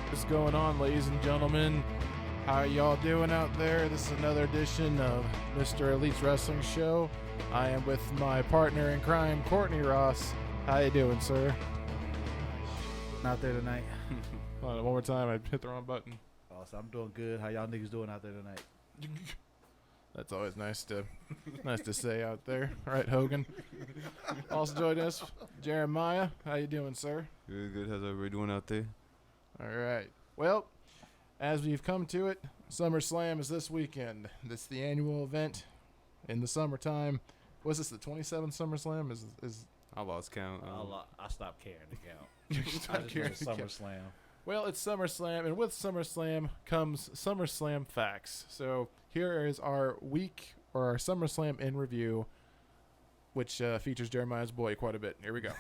What's going on, ladies and gentlemen? How y'all doing out there? This is another edition of Mr. Elite's Wrestling Show. I am with my partner in crime, Courtney Ross. How you doing, sir? Out there tonight. Hold on, one more time. I hit the wrong button. Oh, so I'm doing good. How y'all niggas doing out there tonight? That's always nice to say out there, right, Hogan? Also joining us, Jeremiah. How you doing, sir? Good. How's everybody doing out there? All right. Well, as we've come to it, Summerslam is this weekend. This is the annual event in the summertime. Was this the 27th Summerslam? Is I lost count. I stopped caring to count. you I stop just caring know to count? SummerSlam. Well, it's SummerSlam, and with SummerSlam comes SummerSlam facts. So here is our week, or our SummerSlam in review, which features Jeremiah's boy quite a bit. Here we go.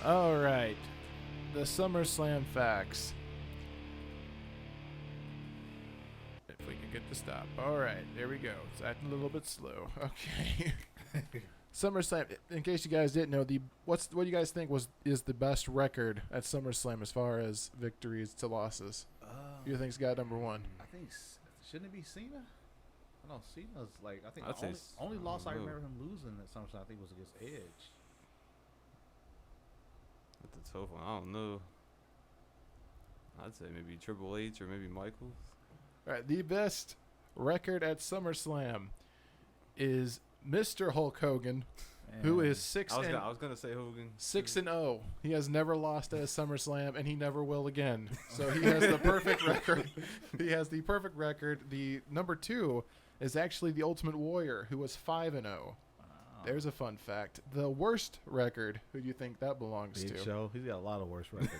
All right, the SummerSlam facts. If we can get to stop. All right, there we go. It's acting a little bit slow. Okay. SummerSlam. In case you guys didn't know, what do you guys think is the best record at SummerSlam as far as victories to losses? Who do you think's got number one? I think shouldn't it be Cena? I don't. Cena's like I think I'd the say only loss I know. remember him losing at SummerSlam I think was against Edge. That's a tough one. I don't know. I'd say maybe Triple H or maybe Michaels. All right, the best record at SummerSlam is Mr. Hulk Hogan, who is I was gonna say Hogan. 6-0. He has never lost at a SummerSlam, and he never will again. So he has the perfect record. He has the perfect record. The number two is actually the Ultimate Warrior, who was 5-0. There's a fun fact. The worst record, who do you think that belongs Big to? Show. He's got a lot of worse records.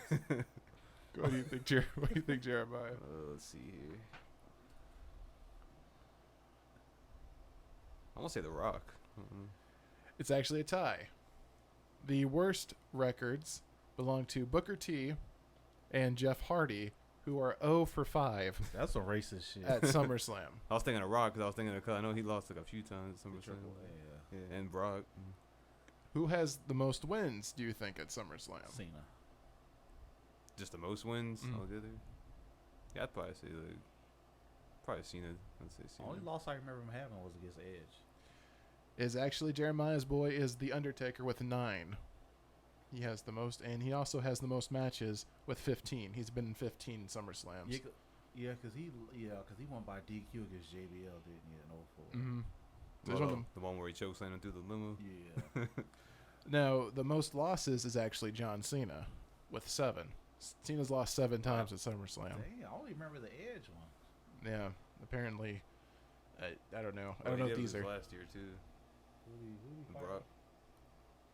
What do you think, What do you think, Jeremiah? Let's see here. I want to say The Rock. It's actually a tie. The worst records belong to Booker T and Jeff Hardy, who are 0 for 5 That's some racist shit. at SummerSlam. I was thinking of Rock because I was thinking of. Cause I know he lost like a few times at SummerSlam. Yeah. And Brock. Who has the most wins, do you think, at SummerSlam? Cena. Just the most wins Mm. altogether. Yeah, I'd probably say probably Cena. I'd say The Cena. only loss I remember him having was against Edge. Is actually Jeremiah's boy is The Undertaker with 9. He has the most, and he also has the most matches with 15. He's been in 15 SummerSlams. Yeah, because he won by DQ against JBL, didn't he, in 04? Mm-hmm. The one where he chokeslammed him through the limo. Yeah. Now, the most losses is actually John Cena with 7. Cena's lost 7 times at SummerSlam. Dang, I only remember the Edge one. Yeah, apparently. I don't know. I Oh, don't know he if did these lose are. last year too. Who did he Brock.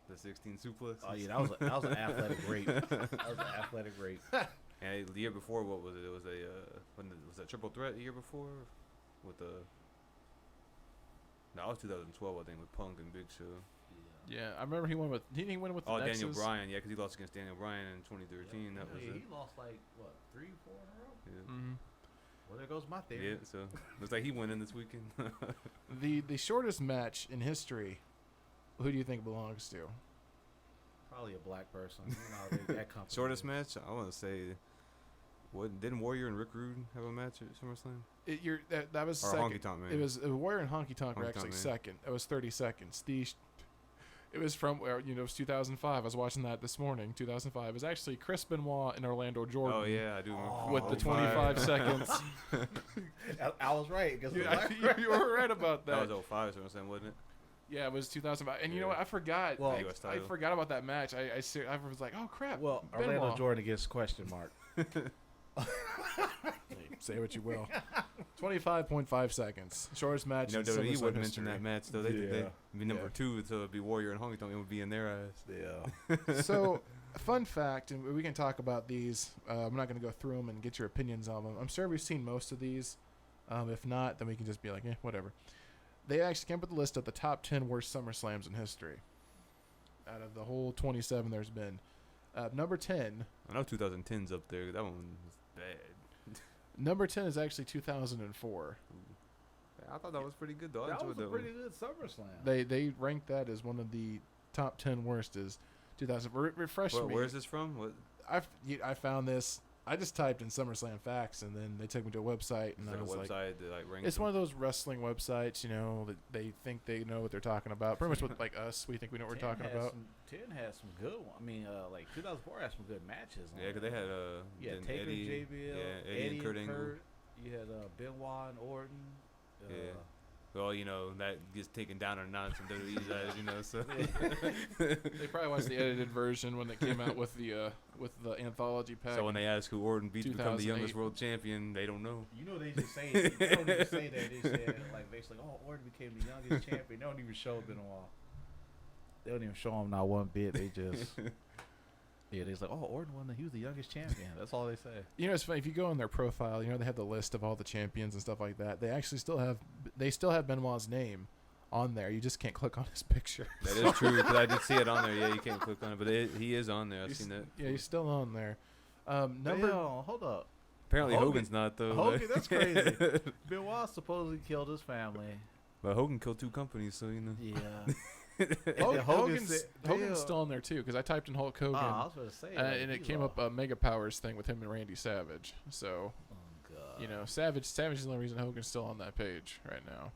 The 16 suplex. Oh yeah, that was an athletic rape. That was an athletic rape. And the year before, what was it? It was was that Triple Threat the year before? With the. No, it was 2012, I think, with Punk and Big Show. Yeah, I remember he went with. Didn't he win with the Nexus? Daniel Bryan, yeah, because he lost against Daniel Bryan in 2013. That was it. He lost like what 3-4 in a row. Yeah. Mm-hmm. Well, there goes my theory. Yeah, so looks like he went in this weekend. The shortest match in history. Who do you think belongs to? Probably a black person. You know, that company. Shortest match, I want to say. Didn't Warrior and Rick Rude have a match at SummerSlam? That was Or second. Honky Tonk Man. It was Warrior and Honky Tonk were Honky actually Tonk Man. second. It was 30 seconds. It was from it was 2005. I was watching that this morning. 2005. It was actually Chris Benoit and Orlando Jordan. Oh yeah, I do remember. With the 25 seconds. I was right. Because You were right about that. That was 05 SummerSlam, wasn't it? Yeah, it was 2005. And you know Yeah. what? I forgot. Well, US I title. forgot about that match. I was like, oh crap. well, Benoit. Orlando Jordan against question mark. Hey, say what you will. 25.5 seconds. Shortest match in WWE SummerSlam wouldn't mention history. that match though. They'd Yeah. be number Yeah. 2, so it'd be Warrior and Honky Tonk. It would be in their eyes. Yeah. So, fun fact, and we can talk about these. I'm not going to go through them and get your opinions on them. I'm sure we've seen most of these. If not, then we can just be like, whatever. They actually came up with a list of the top 10 worst SummerSlams in history. Out of the whole 27 there's been. Number 10. I know 2010's up there. That one was bad. Number 10 is actually 2004. I thought that was pretty good though. I That enjoyed was a that pretty one. good SummerSlam. They ranked that as one of the top 10 worst is 2000. Refresh me. Where is this from? What I found this. I just typed in SummerSlam facts, and then they took me to a website, and is I there a was like, website that like ranks it's them? one of those wrestling websites, that they think they know what they're talking about. Pretty much what, like us, we think we know what we're talking about. 10 has some good one. I mean, like 2004 had some good matches. Yeah, because they had then then Taker, Eddie, JBL, yeah, Eddie and Kurt Angle. You had Benoit and Orton. Yeah. Well, that gets taken down a notch in WWE's eyes, so. They probably watched the edited version when it came out with the anthology pack. So when they ask who Orton beat to become the 2008. youngest world champion, they don't know. They just say they don't even say that. They said like basically, Orton became the youngest champion. They don't even show Benoit. They don't even show him not one bit. They just they're like, Orton won. He was the youngest champion. That's all they say. It's funny if you go on their profile. They have the list of all the champions and stuff like that. They actually still have Benoit's name on there. You just can't click on his picture. That is true, because I did see it on there. Yeah, you can't click on it, but he is on there. I've seen that. Yeah, he's still on there. Hold up. Apparently Hogan. Hogan's not, though. Hogan, that's crazy. Benoit supposedly killed his family. But Hogan killed 2 companies, so Yeah. Hogan's still on there too, because I typed in Hulk Hogan, I was going to say, and it came up a Mega Powers thing with him and Randy Savage. So, Savage is the only reason Hogan's still on that page right now.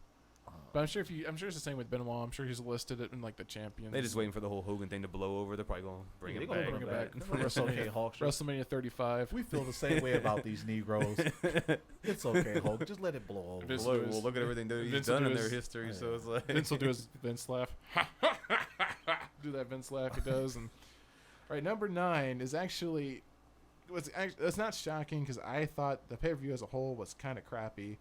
But I'm sure it's the same with Benoit. I'm sure he's listed it in like the champions. They're just waiting for the whole Hogan thing to blow over. They're probably going to bring him back. Bring it back for It's okay, Hulk. WrestleMania 35. We feel the same way about these Negroes. It's okay, Hulk. Just let it blow over. Vince Well, look at everything that he's Vince will done do in their his- history, so it's like... Vince will do his Vince laugh. Do that Vince laugh he does. And right, number 9 is actually it's not shocking, because I thought the pay-per-view as a whole was kind of crappy.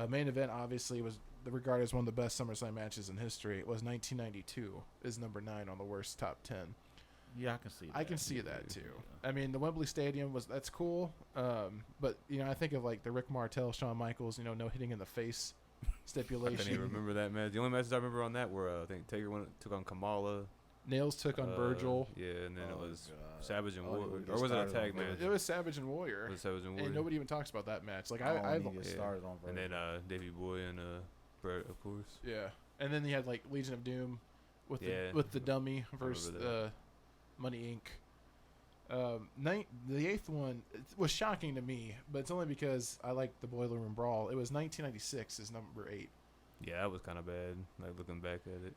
Main event obviously was regarded as one of the best SummerSlam matches in history. It was 1992 is number 9 on the worst top 10. Yeah, I can see that. I can see that too. I mean, the Wembley Stadium that's cool. But I think of like the Rick Martel, Shawn Michaels, no hitting in the face I stipulation. can't even remember that match. The only matches I remember on that were, I think, Taker took on Kamala. Nails took on Virgil. Yeah, and then it was God. Savage and Oh, Warrior. we Or was it a started tag on match? Virgil. It was Savage and Warrior. It was Savage and Warrior. And nobody even talks about that match. Like I I get started on And Virgil. then Davey Boy and Brett, of course. yeah. And then you had like Legion of Doom with Yeah. the dummy versus that. Money Inc. The 8th one was shocking to me, but it's only because I like the Boiler Room Brawl. It was 1996 is number 8. Yeah, that was kind of bad, like looking back at it.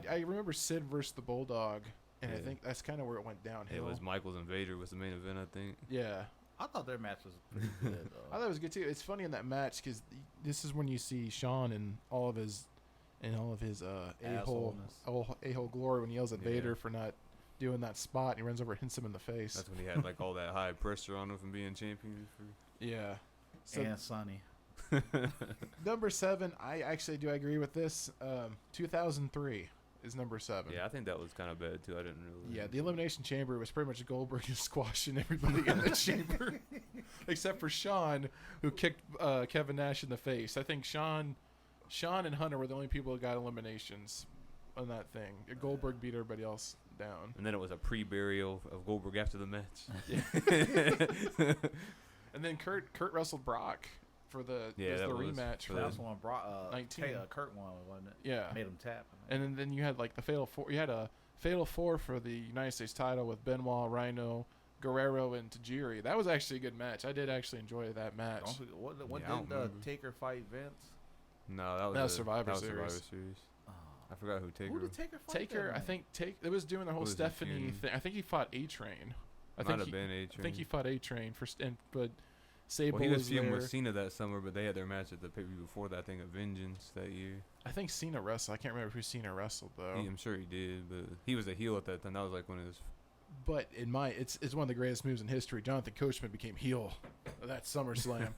I remember Sid versus the Bulldog, and I Yeah. think that's kind of where it went downhill. It was Michaels and Vader was the main event, I think. Yeah. I thought their match was pretty good. I thought it was good too. It's funny in that match because this is when you see Shawn and all of his a-hole glory when he yells at Yeah. Vader for not doing that spot, and he runs over and hits him in the face. That's when he had like all that high pressure on him from being champion. Yeah. So and Sonny. number 7, I actually do agree with this. 2003 is number 7. Yeah, I think that was kind of bad too. I didn't really. Yeah, the Elimination Chamber was pretty much Goldberg just squashing everybody in the chamber, except for Shawn, who kicked Kevin Nash in the face. I think Shawn and Hunter were the only people who got eliminations on that thing. Goldberg beat everybody else down. And then it was a pre-burial of Goldberg after the match. And then Kurt wrestled Brock for the that was rematch. for For That's the one brought 19. Kurt won, wasn't it? yeah. Made him tap. And then you had like the Fatal 4. You had a Fatal 4 for the United States title with Benoit, Rhino, Guerrero, and Tajiri. That was actually a good match. I did actually enjoy that match. Don't forget, what Yeah, I don't did remember. Taker fight Vince? No, that was Survivor Survivor Series. Series. Oh. I forgot who Taker. Who did Taker fight? Taker, that I night? think it was doing the whole Was he Stephanie feuding? thing. I think he fought A-Train. Might have been A-Train. I think he fought A-Train but Sable Well, he was was feuding there. with Cena that summer, but they had their match at the pay-per-view before that. I think of Vengeance that year. I think Cena wrestled. I can't remember who Cena wrestled though. I'm sure he did, but he was a heel at that time. That was like when it was. But it's one of the greatest moves in history. Jonathan Coachman became heel of that SummerSlam.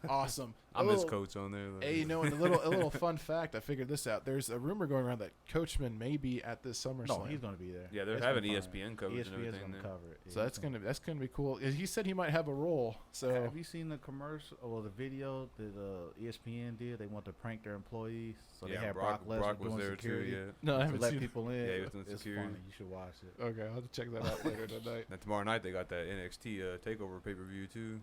Awesome. I'm his coach on there. Like. Hey, and a little fun fact. I figured this out. There's a rumor going around that Coachman may be at this SummerSlam. No, he's gonna be there. Yeah, they're It's having been fine. ESPN coverage and ESPN's everything. gonna there. cover it. So that's gonna be cool. He said he might have a role. So Have you seen the commercial or the video that ESPN did? They want to prank their employees, so they Yeah, had Brock Lesnar was doing there security too. Yeah. no, I to haven't let seen. people in. Yeah, he was doing it's security. funny. You should watch it. Okay, I'll have to check that out later tonight. And tomorrow night they got that NXT Takeover pay-per-view too.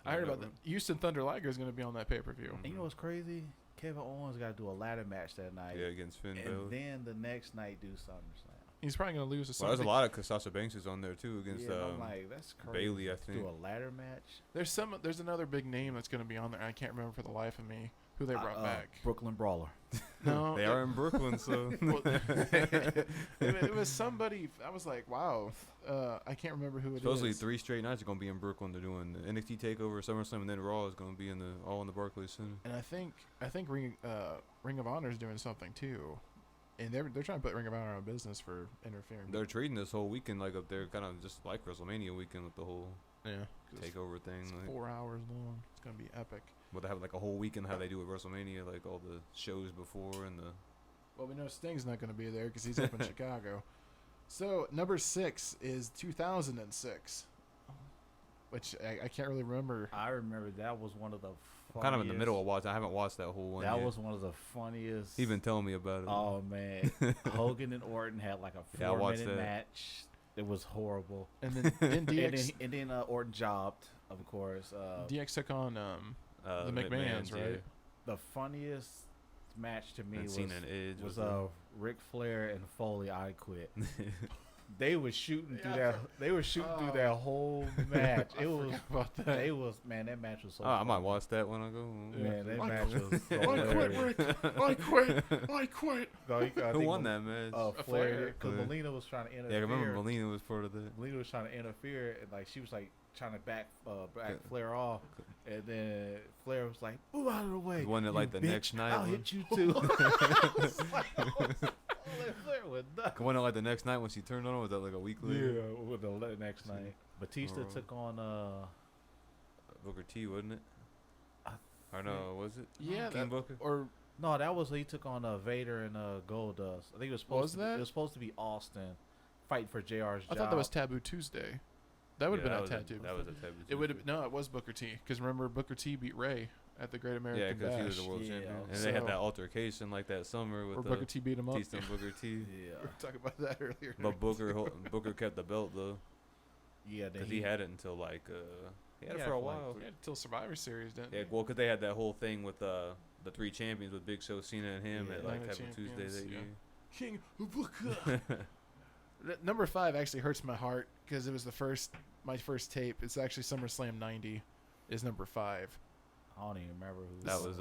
I heard about that. Houston Thunder Liger is going to be on that pay-per-view. And you know what's crazy? Kevin Owens got to do a ladder match that night. Yeah, against Finn and Balor. then the next night do SummerSlam. He's probably gonna lose to Well, there's a somebody. lot of Sasha Banks is on there too against Yeah, I'm like, that's crazy. Bailey, I To think. do a ladder match. There's another big name that's gonna be on there. I can't remember for the life of me who they brought back. Brooklyn Brawler. No, They are in Brooklyn, so Well, it was somebody. I was like, wow. I can't remember who it supposedly is. 3 straight nights are gonna be in Brooklyn. They're doing the NXT Takeover, SummerSlam, and then Raw is gonna be all in the Barclays Center. And I think Ring of Honor is doing something too, and they're trying to put Ring of Honor out of business for interfering. They're treating this whole weekend like up there, kind of just like WrestleMania weekend with the whole Yeah, 'cause takeover thing. it's Like, 4 hours long. It's gonna be epic. but they have like a whole weekend how they do at WrestleMania, like all the shows before and the. Well, we know Sting's not gonna be there because he's up in Chicago. So number 6 is 2006, which I can't really remember. I remember that was one of the I'm kind of in the middle of watching. I haven't watched that whole one. That yet. was one of the funniest. He been telling me about it. Oh man, Hogan and Orton had like a Yeah, I watched 4-minute that. match. It was horrible. And then DX and then Orton jobbed, of course. DX took on the McMahons, yeah. right? The funniest match to me And was Cena and Edge was the- Ric Flair and Foley. I quit. They was shooting through Yeah, that. They were shooting through that whole match. It was. about that. They was man. That match was so. I might funny. watch that when I go. home. Man, that I match was. So I quit, hilarious. Rick. I quit. I quit. No, I Who think won that match? Flair, Flair. because Yeah. Melina was trying to interfere. Yeah, I remember Melina was part of that. Melina was trying to interfere, and like she was like trying to back Flair off, and then Flair was like, "Move out of the way." Wasn't it you like the bitch. next night I'll one? hit you too. Flair was nuts. Wasn't it like the next night when she turned on? Or was that like a week later? Yeah, with the next night, Batista Oh. took on Booker T, wasn't it? Or no, was it? Yeah, King that, Booker. or no, that was he took on Vader and Goldust. I think it was supposed Was to that? It was supposed to be Austin fighting for JR's I job. thought that was Taboo Tuesday. That would have Yeah, been a that tattoo. That was a taboo. It would have no, it was Booker T. Because remember, Booker T beat Ray at the Great Yeah, American because he was Bash, the world Yeah, champion, and they had so- that altercation like that summer where with Booker T beat him up. Batista and Booker T. Yeah, We were talking about that earlier. But Booker kept the belt though, yeah. because he had it until like he had it for a while. Yeah, until Survivor Series, didn't Yeah, he? well, because they had that whole thing with the 3 champions with Big Show, Cena, and him Yeah. at like Night of Taboo Tuesday Champions, that yeah. year. King Booker. Number 5 actually hurts my heart because it was my first tape. It's actually SummerSlam '90 is number 5. I don't even remember who. That was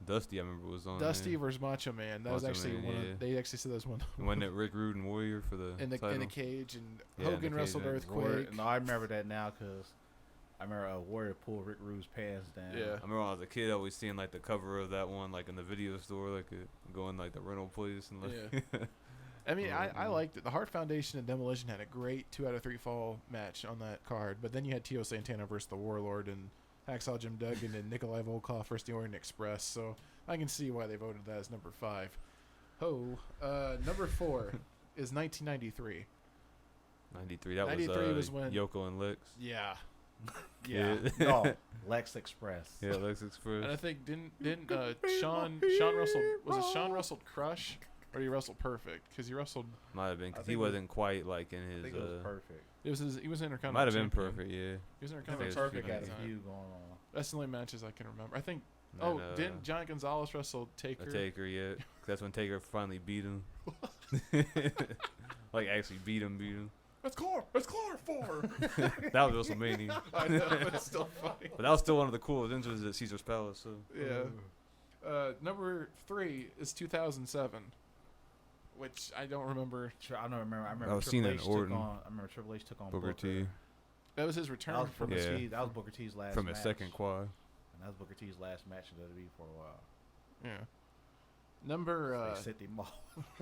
Dusty. I remember was on Dusty there. versus Macho Man. That was Macho actually Man, one. yeah. They actually said that was one. When that Rick Rude and Warrior for the in the title. cage, and Yeah, in the Hogan cage, wrestled yeah. Earthquake. No, I remember that now because I remember Warrior pulled Rick Rude's pants down. Yeah. I remember when I was a kid, always seeing like the cover of that one, like in the video store, like going like the rental place and like. Yeah. I mean, I Oh, liked it. The Hart Foundation and Demolition had a great 2 out of 3 fall match on that card, but then you had Tio Santana versus the Warlord and Hacksaw Jim Duggan and Nikolai Volkov versus the Orient Express. So I can see why they voted that as number 5. Number 4 is 1993. 93. That 93 was was when- Yoko and Lex. Yeah. Yeah. No, Lex Express. Yeah, Lex Express. And I think didn't Sean Russell, was it Sean wrestled Crush or he wrestled Perfect? Because he wrestled, Might have been because I he think it was- wasn't quite like in I his. think it was perfect. he was Intercontinental. Might have been champion. perfect. Yeah. He was I Intercontinental think think it's champion perfect at got the a time. feud going on. That's the only matches I can remember. I think. And, Didn't Johnny Gonzalez wrestle Taker? a Taker? Yeah. 'Cause that's when Taker finally beat him. Like actually beat him. That's Clark 4. That was WrestleMania. I know, but it's still funny. But that was still one of the coolest entrances at Caesar's Palace. So. Yeah. Number 3 is 2007, which I don't remember. I don't remember. I remember I was Triple seeing H it took Orton. on. I remember Triple H took on Booker T. That was his return That was from Booker Yeah. T. That was Booker T's last From match. his second quad. And that was Booker T's last match in WWE for a while. Yeah. Number They sent him off.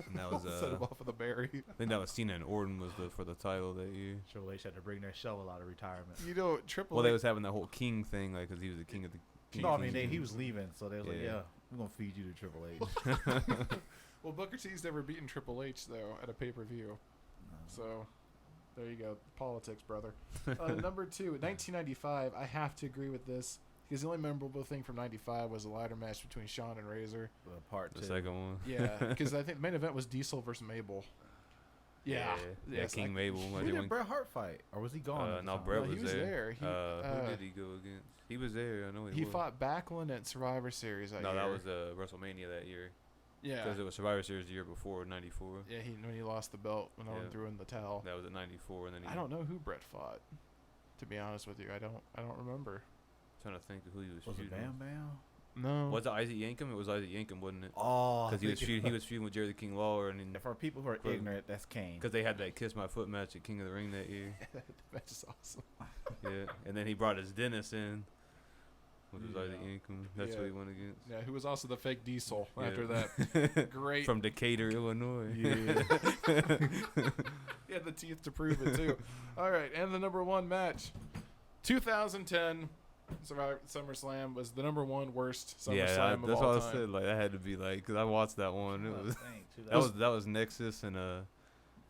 And that was set him off with a berry. I think that was Cena and Orton was for the title that year. Triple H had to bring their shovel out of retirement. You know, Triple Well, they H. was having that whole king thing, like, because he was the king of the. King No, I of mean Kings. he was leaving, so they was like, Yeah. "Yeah, we're gonna feed you to Triple H." Well, Booker T's never beaten Triple H though at a pay-per-view. So, there you go, politics, brother. Number 2, 1995. I have to agree with this because the only memorable thing from '95 was a ladder match between Shawn and Razor. Part The 2. second one. Yeah, because I think the main event was Diesel versus Mabel. Yeah, Yeah, yes, King Mabel. Who Like, did when, Bret Hart fight, or was he gone? at the no, time? Bret No, he was there. He, who did he go against? He was there. I know he He was. fought Backlund at Survivor Series that No, year. that was WrestleMania that year. Yeah. Because it was Survivor Series the year before, '94. Yeah, when he lost the belt when no one Yeah. threw in the towel. That was at '94, and then I don't know who Brett fought. To be honest with you, I don't remember. Trying to think of who he was Was it feuding. Bam Bam? No. Was it Isaac Yankem? It was Isaac Yankem, wasn't it? Oh, Because he was feuding with Jerry the King Lawler, and then For people who are ignorant, that's Kane. because they had that Kiss My Foot match at King of the Ring that year. That match is awesome. Yeah, and then he brought his Dennis in, which was Isaac Yeah. Yankem. That's Yeah. what he went against. Yeah, who was also the fake Diesel Yeah. after that. Great. From Decatur, Illinois. Yeah. He had the teeth to prove it too. All right, and the number one match, 2010 Survivor SummerSlam was the number one worst SummerSlam Yeah, of that's all what I time. said. Like that had to be like, because I watched that one. It was That that was Nexus and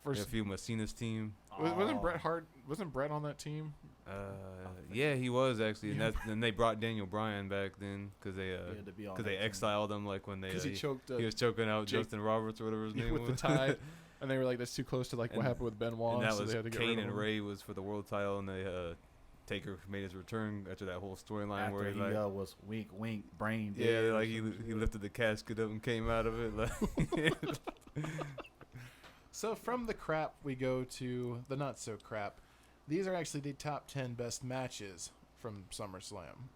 First, a few Messina's team. wasn't Bret Hart? Wasn't Bret on that team? Yeah, he was actually, and then they brought Daniel Bryan back then because they exiled him like when they Because he choked he was choking out Jake- Justin Roberts or whatever his name with was. the tie, and they were like, "That's too close to like what And- happened with Benoit." And that so was they had to get Kane rid of and him. Ray was for the world title, and they Taker made his return after that whole storyline After where he he like was wink, wink, brain dead. yeah, or like some he shit. lifted the casket up and came out of it. Like So from the crap, we go to the not so crap. These are actually the top 10 best matches from SummerSlam.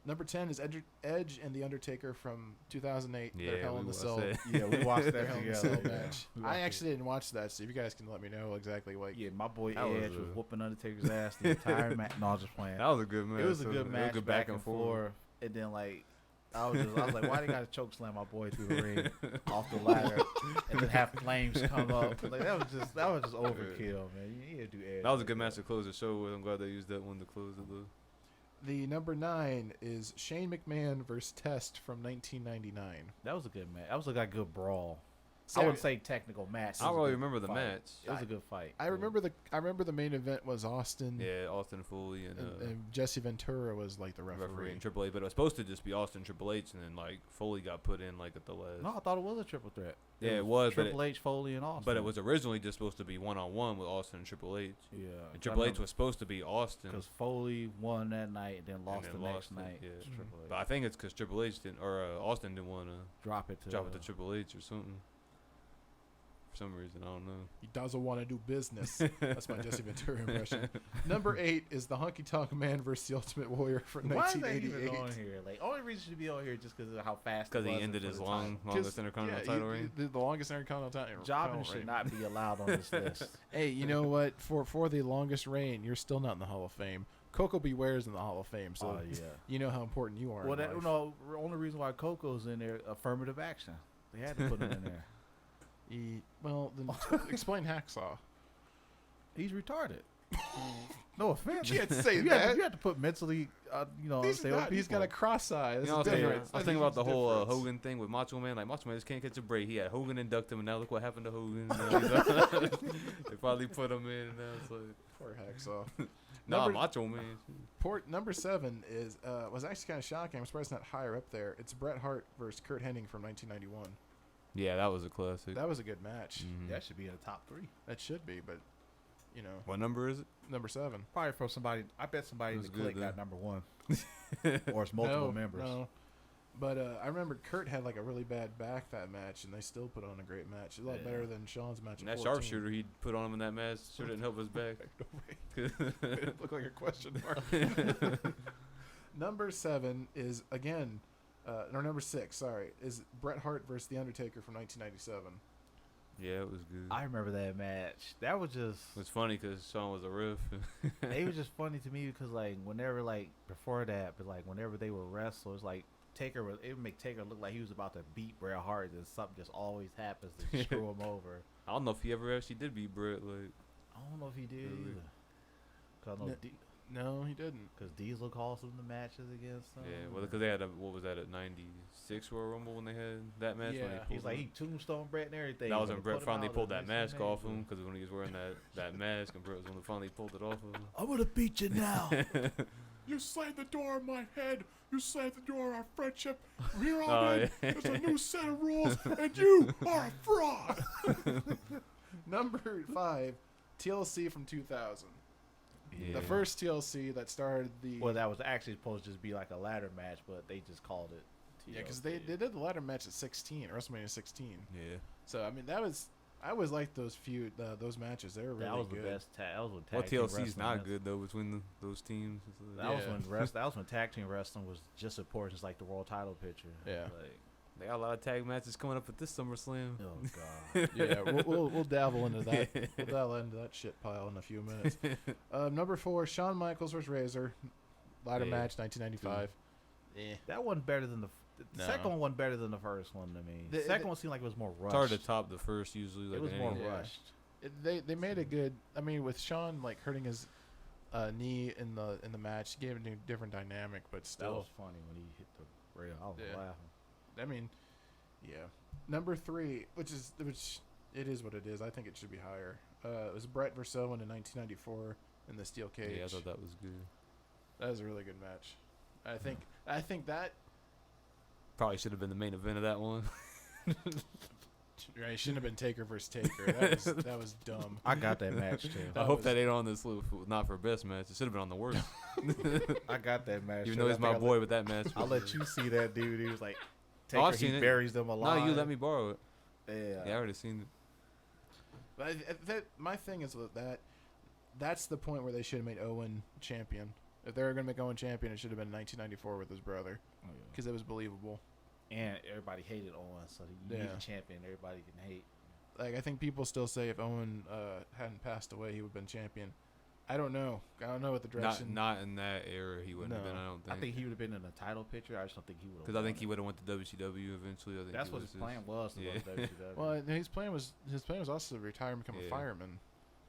Number 10 is Edge and The Undertaker from 2008. Their Hell in the Cell. Yeah, we watched Their that Hell in the Cell together. match. I actually didn't watch that, so if you guys can let me know exactly like. Yeah, my boy That was Edge was a- whooping Undertaker's ass the entire match. No, I was just playing. that was a good match. It was a So good match, good back and forth. And then like, I was like, why they gotta choke slam my boy through the ring off the ladder, and then have flames come up? Like that was just overkill, man. You need to do Edge. That was a good match to close the show with. I'm glad they used that one to close it though. The number 9 is Shane McMahon versus Test from 1999. That was a good match. That was a good brawl. So I wouldn't say technical match. I don't really remember the match. It was a good fight. I remember the main event was Austin Yeah, Austin Foley and Jesse Ventura was like the referee. and Triple H, but it was supposed to just be Austin Triple H, and then like Foley got put in like at the last. No, I thought it was a triple threat. Yeah, it was, but Triple H, Foley, and Austin. But it was originally just supposed to be 1-on-1 with Austin and Triple H. Yeah. And Triple H was supposed to be Austin. because Foley won that night and then lost then the lost next it, night. yeah. to Triple H. But I think it's because Triple H didn't, or Austin didn't want to Drop it to Triple H or something. For some reason, I don't know. He doesn't want to do business. That's my Jesse Ventura impression. Number 8 is the Honky Tonk Man versus the Ultimate Warrior from Why is that even 1988. on here? Like, only reason should be on here just because of how fast. Because it he was ended for his the title. longest Intercontinental title reign. The longest Intercontinental title. Jobbing should reign. not be allowed on this list. Hey, you know what? For the longest reign, you're still not in the Hall of Fame. Coco Beware's in the Hall of Fame, so Oh yeah. you know how important you are. Well, in that, life. no, the only reason why Coco's in there, affirmative action. They had to put him in there. Well, then explain Hacksaw. He's retarded. No offense. You had to say You that. have to put mentally, He's stay on not. He's got people. a cross eye. You That's know, I was different. thinking, I was thinking about the whole Hogan thing with Macho Man. Like, Macho Man just can't catch a break. He had Hogan induct him, and now look what happened to Hogan. They finally put him in, and now it's like, Poor Hacksaw. nah, Number- Macho Man. Number 7 is was actually kind of shocking. I'm surprised it's not higher up there. It's Bret Hart versus Kurt Hennig from 1991. Yeah, that was a classic. That was a good match. Mhm. That should be in the top 3. That should be, but you know, What number is it? number 7. Probably for somebody. I bet somebody in That's the good, clique got though. number 1, or it's multiple members. No. But I remember Kurt had like a really bad back that match, and they still put on a great match. A lot Yeah. better than Sean's match. And at that 14. sharpshooter he put on him in that match sure didn't help his back. It looked like a question mark. Number 7 is again, or number 6. Sorry, is Bret Hart versus The Undertaker from 1997. Yeah, it was good. I remember that match. That was just. It was funny because Sean was a ref. It was just funny to me because like whenever like before that, but like whenever they would wrestle, it's like Taker would, it would make Taker look like he was about to beat Bret Hart, and something just always happens to screw him over. I don't know if he ever actually did beat Bret. Like, I don't know if he did Really? either. Cause I know No. No, he didn't. because Diesel calls him the matches against him. yeah, well, because they had what was that at '96 Royal Rumble when they had that match? When Yeah. they He's pulled like him? he tombstone Bret and everything. That was but when they Bret put him finally out pulled as that next mask man. off him because when he was wearing that mask and Bret was when he finally pulled it off of him. I'm gonna beat you now. You slammed the door on my head. You slammed the door on our friendship. We're all Oh, in. yeah. There's a new set of rules, and you are a fraud. Number 5, TLC from 2000. Yeah. The first TLC that started the. Well, that was actually supposed to just be like a ladder match, but they just called it Yeah, because they did the ladder match at 16, WrestleMania 16. Yeah. So I mean I always liked those those matches. They were really that was good. the best tag. That was when Well, tag team TLC's wrestling not was- good though between those teams. That was when tag team wrestling was just as important as like the world title picture. Yeah. Like, They got a lot of tag matches coming up at this SummerSlam. oh god. Yeah, we'll dabble into that. We'll dabble into that shit pile in a few minutes. Number 4, Shawn Michaels vs. Razor, ladder Yeah. match, 1995. Yeah. That wasn't better than the No. second one. Wasn't better than the first one to me. The second one seemed like it was more rushed. It's hard to top the first usually. Like It was in more any- Yeah. rushed. They made a good. I mean, with Shawn like hurting his knee in the match, he gave it a different dynamic, but That still. was funny when he hit the rail. I was Yeah. laughing. I mean, yeah. Number 3, which it is what it is. I think it should be higher. It was Brett vs. Owen in 1994 in the steel cage. Yeah, I thought that was good. That was a really good match. I think that Probably should have been the main event of that one. right, shouldn't have been Taker versus Taker. That was dumb. I got that match too. I hope that ain't on this list, not for best match. It should have been on the worst. I got that match. Even too. though he's I my think boy, but that match. I'll let you see that dude. He was like, Oh, I've Taker, seen he it. buries them alive. No, you let me borrow it. Yeah. Yeah, I already seen it. But my thing is with that's the point where they should have made Owen champion. If they were going to make Owen champion, it should have been 1994 with his brother Oh, yeah. because it was believable. And everybody hated Owen, so you need Yeah. a champion everybody can hate. Like I think people still say if Owen hadn't passed away, he would have been champion. I don't know. I don't know what the direction. Not in that era. He wouldn't have No. been. I don't I think. think he would have been in the title picture. I just don't think he would have. Because I think he would have went to WCW eventually. I think That's he what was his plan was to yeah. go to WCW. Well, his plan was also to retire and become a Yeah. fireman,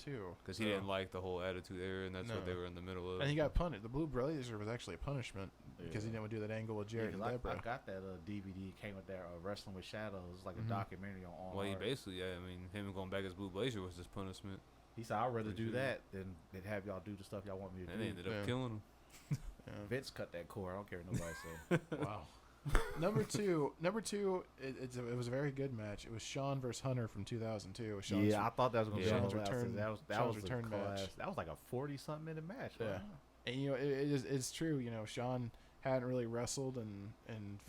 too. Because he didn't like the whole Attitude Era, and that's what No. they were in the middle of. And he got punished. The Blue Blazer was actually a punishment because he Yeah. didn't do that angle with Yeah, Jarrett 'cause and I Deborah. got that DVD. It came with that Wrestling with Shadows. It's like Mhm. a documentary on. Well, he art. basically, yeah. I mean, him going back as Blue Blazer was his punishment, He said, "I'd rather Pretty do sure. that than have y'all do the stuff y'all want me to and do." they ended up Yeah. killing him. Yeah. Vince cut that cord. I don't care what nobody say. Wow. Number two, it was a very good match. It was Shawn versus Hunter from 2002. Shawn's Yeah, I thought that was gonna Yeah. be on Shawn's the last. return- That Shawn's was return a match. class. That was like a 40-something minute match. Yeah. Wow. and it's true. Shawn hadn't really wrestled in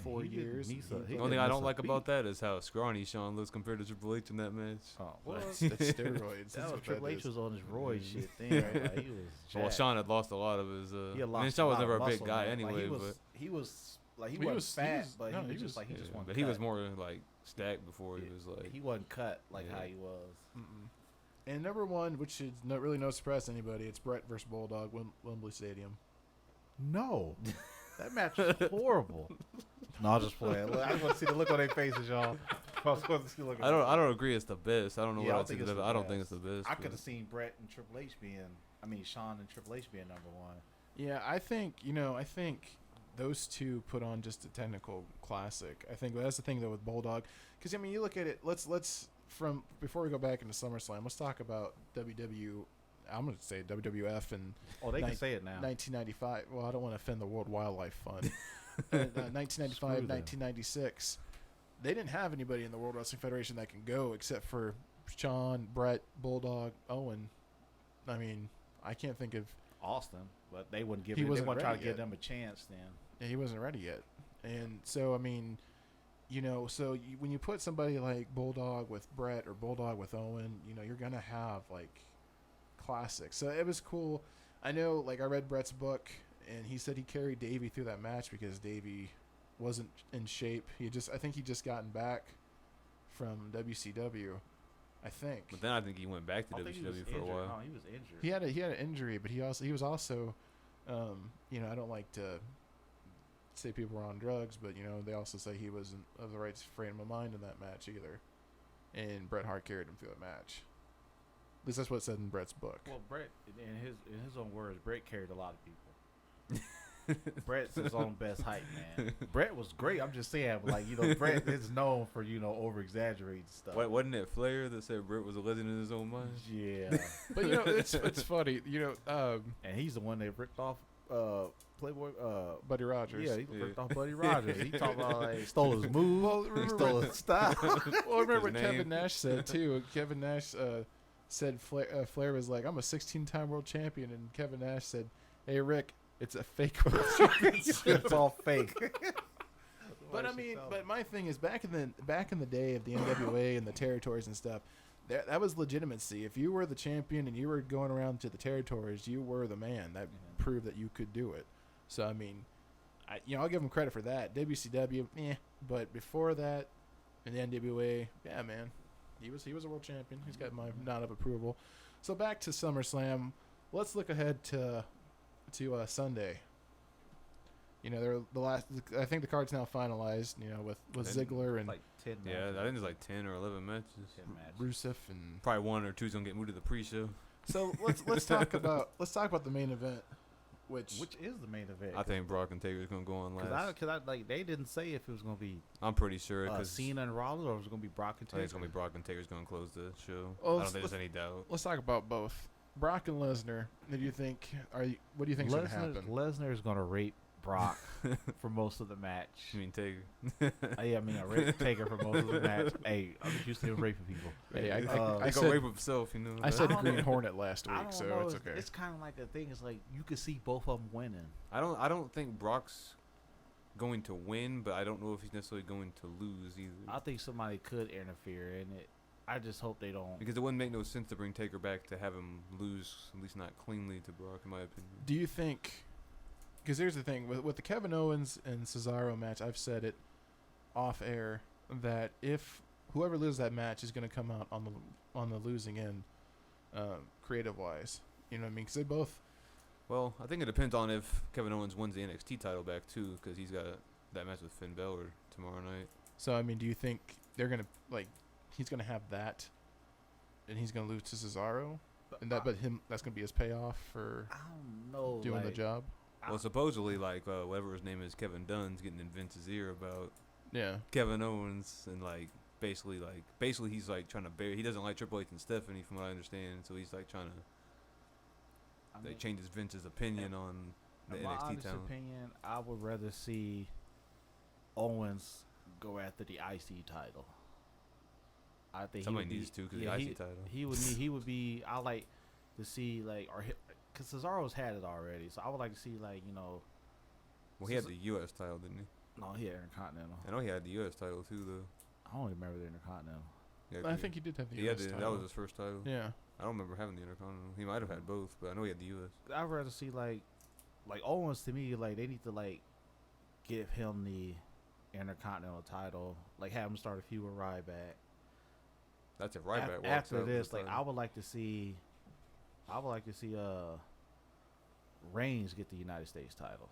4 he didn't years. miss a- he The didn't only thing I miss don't a like beat. about that is how scrawny Shawn looks compared to Triple H in that match. Oh, Well, what? it's steroids. That That's was what Triple that H is. was on his Roy shit thing. Right? Like, he was. Well, jacked. Shawn had lost a lot of his. He had I mean, lost Shawn was lot of never a big muscle, guy man. anyway, Like, he but was like he He wasn't was- he fat, was- but no, he he was was- just like he just yeah, wasn't. but he was cut. more like stacked before he Yeah, was like. he wasn't cut like Yeah. how he was. Mm-mm. And number one, which is really no surprise to anybody, it's Brett versus Bulldog, Wembley Stadium. No, that match was horrible. No, I'll just play. I just want to see the look on their faces, y'all. I was supposed to see the look on I their don't agree. It's the best. I don't know Yeah, I what don't I'd say. think it's the I don't think best. it's the best. I but- could have seen Brett and Triple H Shawn and Triple H being number one. Yeah, I think those two put on just a technical classic. I think that's the thing though with Bulldog, because I mean you look at it. Let's from before we go back into SummerSlam, let's talk about I'm going to say WWF and Oh, they can Nin- say it now. 1995. Well, I don't want to offend the World Wildlife Fund. 1995, Screw them. 1996. They didn't have anybody in the World Wrestling Federation that can go except for Shawn, Brett, Bulldog, Owen. I mean, I can't think of. Austin, but they wouldn't give. He They wasn't wouldn't try to ready give yet. them a chance. Then He wasn't ready yet, and so I mean, when you put somebody like Bulldog with Brett or Bulldog with Owen, you're gonna have like classics. So it was cool. I know, like I read Brett's book, and he said he carried Davey through that match because Davey wasn't in shape. I think he just gotten back from WCW. I think. But then I think he went back to I think he was WCW for a injured. while. No, he was injured. He had an injury, but he was also, I don't like to say people were on drugs, but they also say he wasn't of the right frame of mind in that match either, and Bret Hart carried him through the match. At least that's what it said in Bret's book. Well, Brett, in his own words, Brett carried a lot of people. Brett's his own best hype man. Brett was great. I'm just saying, but Brett is known for over exaggerating stuff. Wasn't it Flair that said Brett was a legend in his own mind? Yeah, But it's funny, and he's the one that ripped off Playboy. Buddy Rogers. Yeah, he Yeah. ripped off Buddy Rogers. He talked about stole his move, Well, he remember stole his style. Well, remember what His Kevin name. Nash said too. Kevin Nash said Flair was like, "I'm a 16-time world champion," and Kevin Nash said, "Hey Rick, it's a fake world championship." It's all fake. But I mean, but my thing is back in the day of the NWA and the territories and stuff, that was legitimacy. If you were the champion and you were going around to the territories, you were the man. That proved that you could do it. So I mean, I'll give him credit for that. WCW, but before that, in the NWA, yeah, man, he was a world champion. He's got my nod of approval. So back to SummerSlam. Let's look ahead to Sunday. They're the last. I think the card's now finalized. With Ziggler and like 10 Yeah, matches. I think there's like 10 or 11 matches. 10 matches. Rusev and. Probably 1 or 2's gonna get moved to the pre-show. So let's talk about the main event, which is the main event? I think Brock and Taker's gonna go on last. Because they didn't say if it was gonna be I'm pretty sure because Cena and Rollins or if it was gonna be Brock and I Taker. think it's gonna be Brock and Taker's gonna close the show. Well, I don't think there's any doubt. let's talk about both. Brock and Lesnar. What do you think is going to happen? Lesnar is gonna rape Brock for most of the match. I mean Taker. Rape Taker for most of the match. Hey, I'm just used to him raping people. Hey, I I said- go rape himself, I said I don't Green know. Hornet last I week, don't so know. it's okay. It's kind of like a thing. It's like you could see both of them winning. I don't think Brock's going to win, but I don't know if he's necessarily going to lose either. I think somebody could interfere in it. I just hope they don't. Because it wouldn't make no sense to bring Taker back to have him lose, at least not cleanly, to Brock, in my opinion. Do you think? Because here's the thing with the Kevin Owens and Cesaro match, I've said it off air that if whoever loses that match is going to come out on the losing end, creative wise. You know what I mean? Because they both. Well, I think it depends on if Kevin Owens wins the NXT title back, too, because he's got that match with Finn Balor tomorrow night. So I mean, do you think they're going to he's going to have that, and he's going to lose to Cesaro, and that's going to be his payoff for I don't know. doing the job. Well, supposedly, whatever his name is, Kevin Dunn's getting in Vince's ear about Yeah. Kevin Owens, and basically he's trying to bury. He doesn't like Triple H and Stephanie, from what I understand. So he's trying to changes Vince's opinion on the in my NXT honest talent. opinion, I would rather see Owens go after the IC title. I think Somebody he would needs to, because yeah, the IC title. He would be. I like to see because Cesaro's had it already, so I would like to see Well, he had the U.S. title, didn't he? No, he had Intercontinental. I know he had the U.S. title too, though. I don't even remember the Intercontinental. Yeah, I think he did have the he had US that title. was his first title. Yeah. I don't remember having the Intercontinental. He might have had both, but I know he had the U.S. I'd rather see like Owens. To me, they need to give him the Intercontinental title, have him start a feud with Ryback. That's if Ryback walks After out this, with the I would like to see Reigns get the United States title.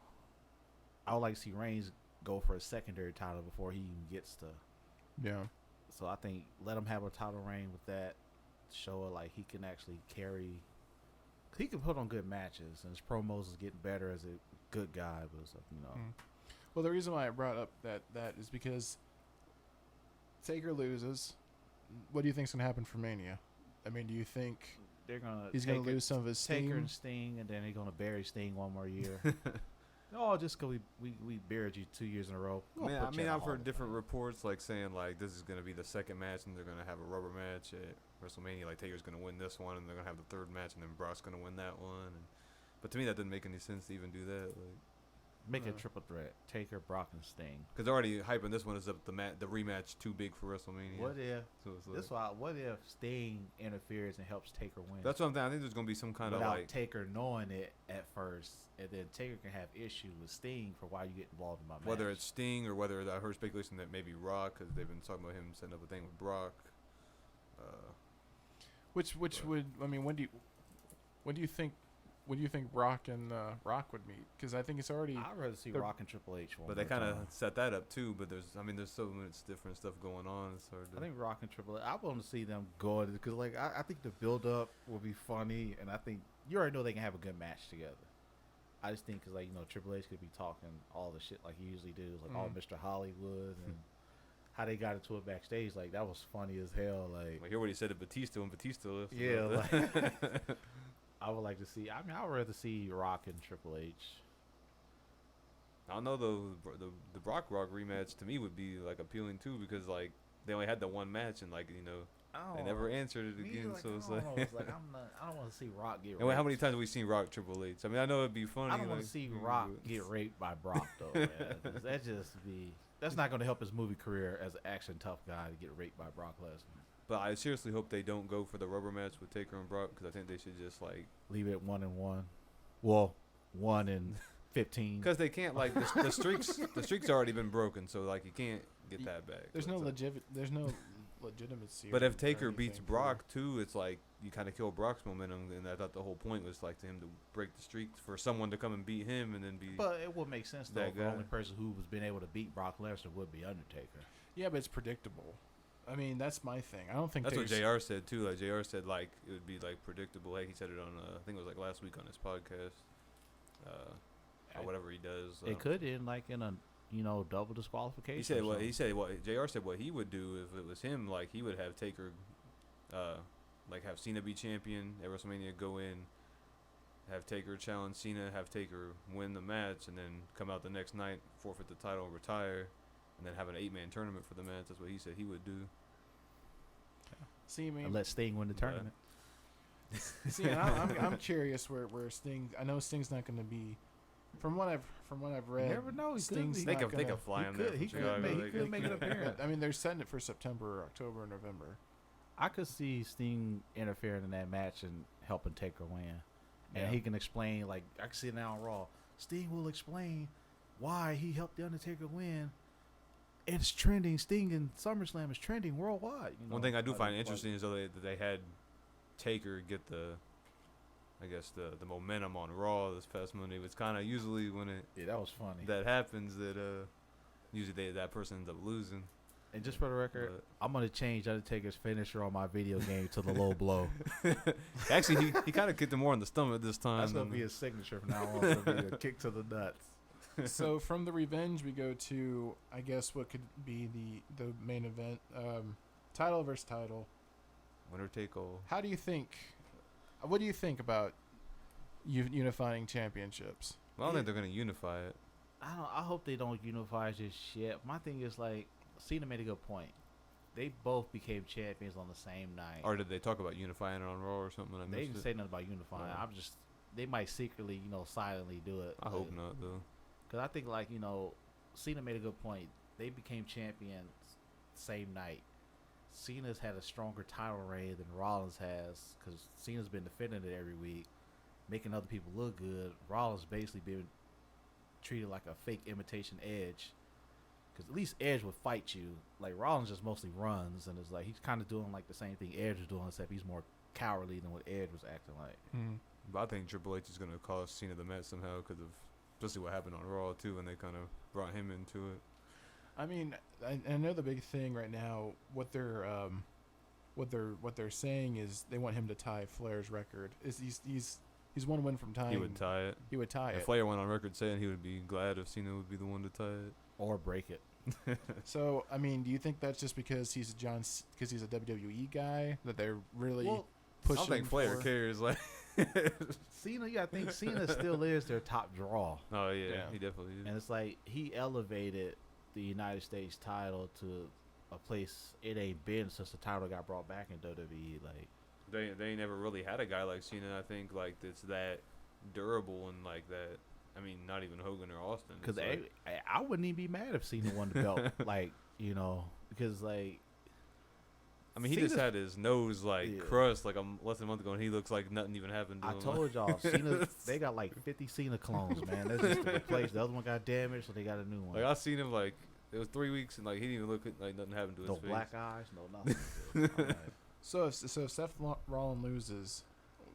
I would like to see Reigns go for a secondary title before he even gets to. Yeah. So I think let him have a title reign with that. Show it he can actually carry. He can put on good matches, and his promos is getting better as a good guy. But Well, the reason why I brought up that is because Taker loses. What do you think's gonna happen for Mania? I mean, do you think he's gonna lose some of his steam? Taker and Sting, and then they're gonna bury Sting one more year. Just because we buried you 2 years in a row. I mean, I've heard different reports saying this is going to be the second match and they're going to have a rubber match at WrestleMania. Taker's going to win this one and they're going to have the third match and then Brock's going to win that one. But to me, that doesn't make any sense to even do that. Make a triple threat: Taker, Brock, and Sting. Because they're already hyping this one as up the rematch too big for WrestleMania. What if So what if Sting interferes and helps Taker win? that's what I'm thinking. I think there's going to be some kind Without of Taker knowing it at first, and then Taker can have issue with Sting for why you get involved in my match. whether it's Sting or whether I heard speculation that maybe Rock, because they've been talking about him setting up a thing with Brock. Which would when do you think Rock and Rock would meet? Because I think it's already. I'd rather see Rock and Triple H. But they kind of set that up too. But there's so much different stuff going on. It's hard to. I think Rock and Triple H. I want to see them go because I think the build up will be funny, and I think you already know they can have a good match together. I just think because Triple H could be talking all the shit like he usually does, all Mr. Hollywood and how they got into it backstage. That was funny as hell. Hear what he said to Batista when Batista left. Yeah, I would like to see. I would rather see Rock and Triple H. I don't know though. The Brock rematch to me would be appealing too because they only had the one match and they never answered it again. So it's I don't want to see Rock get. And how many times have we seen Rock Triple H? I mean, I know it'd be funny. I don't want to see Rock get raped by Brock though. Man. That just be. That's not going to help his movie career as an action tough guy to get raped by Brock Lesnar. But I seriously hope they don't go for the rubber match with Taker and Brock because I think they should just like leave it 1-1. Well, 1-15. Because they can't like the streaks. The streak's already been broken, so like you can't get that back. There's So no it's like- legitimacy. But or- if Taker or beats anything Brock too, it's like you kind of kill Brock's momentum, and I thought the whole point was like to him to break the streak for someone to come and beat him, and then be. But it would make sense though. that If the guy. only person who was been able to beat Brock Lesnar would be Undertaker. Yeah, but it's predictable. I mean, that's my thing. I don't think That's what Taker's- Jr. said too. Like Jr. said, like it would be like predictable. Like he said it on, I think it was like last week on his podcast, or whatever he does. It could end like in a double disqualification. He said or what something. he said. What Jr. said what he would do if it was him. Like he would have Taker, like have Cena be champion at WrestleMania, go in, have Taker challenge Cena, have Taker win the match, and then come out the next night, forfeit the title, and retire, and then have an 8-man tournament for the match. That's what he said he would do. See, I mean, And let Sting win the But- tournament. see, and I'm curious where Sting. I know Sting's not going to be. From what I've read, You never know. He could Sting's be. They not could gonna- fly him he there could- from he could Chicago. make- he They could make an But, appearance. I mean, they're setting it for September, October, November. I could see Sting interfering in that match and helping Taker win. And Yeah. he can explain, like, I can see it now on Raw. Sting will explain why he helped The Undertaker win. It's trending. Sting in SummerSlam is trending worldwide. One thing I do like- find like- interesting is that they had Taker get the momentum on Raw this past Monday. It's kind of usually when Yeah, that was funny. that happens that usually that person ends up losing. And just for the record, But- I'm going to change Undertaker's finisher on my video game to the low blow. Actually, he kind of kicked him more in the stomach this time. That's going to than- be his signature from now on. It's gonna be a kick to the nuts. So from the revenge, we go to I guess what could be the main event, title versus title. winner take all. How do you think? What do you think about unifying championships? Well, I don't think they're gonna unify it. I hope they don't unify this shit. My thing is, like, Cena made a good point. They both became champions on the same night. Or did they talk about unifying it on Raw or something? I They missed didn't it. say nothing about unifying. No. I'm just, they might secretly, silently do it. I hope not though. Because I think, like, Cena made a good point. They became champions same night. Cena's had a stronger title reign than Rollins has because Cena's been defending it every week, making other people look good. Rollins basically been treated like a fake imitation Edge. Because at least Edge would fight you. Like, Rollins just mostly runs, and it's like he's kind of doing like the same thing Edge was doing, except he's more cowardly than what Edge was acting like. But I think Triple H is gonna cost Cena the match somehow because of especially what happened on Raw too, when they kind of brought him into it. I mean, I know the big thing right now. What they're saying is they want him to tie Flair's record. He's one win from tying. He would tie it. He would tie And it. Flair went on record saying he would be glad if Cena would be the one to tie it. Or break it. So I mean, do you think that's just because he's a WWE guy that they're really Well, I pushing? don't think Flair for? cares. Like, Cena, I think Cena still is their top draw. oh yeah, Yeah. he definitely is. And it's like he elevated the United States title to a place it ain't been since the title got brought back in WWE. Like, They ain't never really had a guy like Cena. I think like that's that durable and like that. I mean, not even Hogan or Austin. because It's like- I wouldn't even be mad if Cena won the belt. Like, because like I mean, he just Cena's- had his nose like Yeah. crushed like less than a month ago, and he looks like nothing even happened to I him. told y'all, Cena, they got like 50 Cena clones, man. That's just to replace. The other one got damaged, so they got a new one. Like I seen him like it was 3 weeks and like he didn't even look like nothing happened to his No face. black eyes, no nothing. I'm like, So if Seth Rollins loses,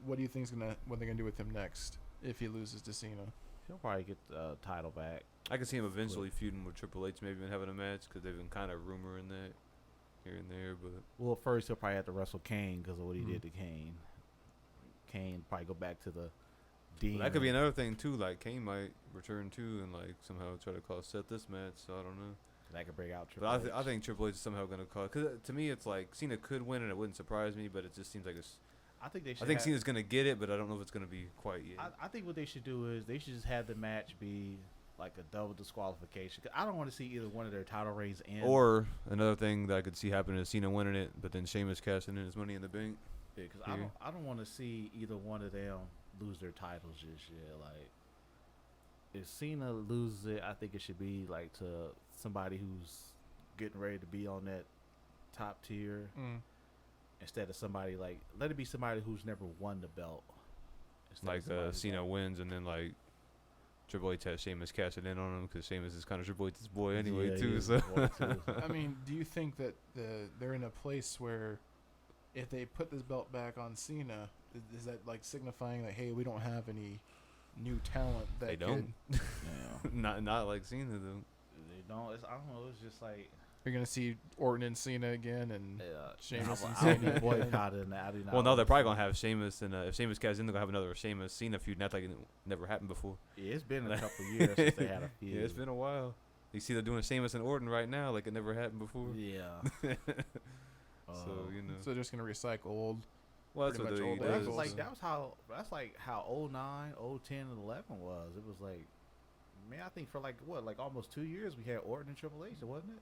what do you think what they're gonna do with him next if he loses to Cena? he'll probably get the title back. I could see him eventually feuding with Triple H, maybe even having a match because they've been kind of rumoring that here and there. But Well, first he'll probably have to wrestle Kane because of what he Mhm. did to Kane. Kane probably go back to the Dean. that could be another thing too. Like Kane might return too and like somehow try to cost Seth this match. So I don't know. That could break out Triple But H. I think Triple H is somehow going to cause. Because to me, it's like Cena could win and it wouldn't surprise me. But it just seems like it's. I think they should. I think have, Cena's going to get it, but I don't know if it's going to be quite yet. I think what they should do is they should just have the match be like a double disqualification. 'Cause I don't want to see either one of their title reigns end. Or another thing that I could see happening is Cena winning it, but then Sheamus cashing in his Money in the Bank. because here. I don't want to see either one of them lose their titles just yet. Like, if Cena loses it, I think it should be like to somebody who's getting ready to be on that top tier instead of somebody like let it be somebody who's never won the belt. Like Cena wins and then like Triple H has Sheamus cashing in on him because Sheamus is kind of Triple H's boy anyway too. So I mean, do you think that they're in a place where if they put this belt back on Cena, is that like signifying that hey, we don't have any new talent that they don't? not like Cena though. They don't. I don't know. It's just like you're gonna see Orton and Cena again, and Sheamus and I'll Cena. be boycotted. Well, no, they're probably gonna have Sheamus, and if Sheamus cashes in, they're gonna have another Sheamus Cena feud. Not like it never happened before. Yeah, it's been a couple years since they had a feud. Yeah, it's been a while. You see, they're doing Sheamus and Orton right now, like it never happened before. Yeah. So you know. So they're just gonna recycle old. Well, that's what pretty they much do. old That's angles. that's like how 09, 010, and 11 was. It was like, man, I think for like almost 2 years we had Orton and Triple H, wasn't it?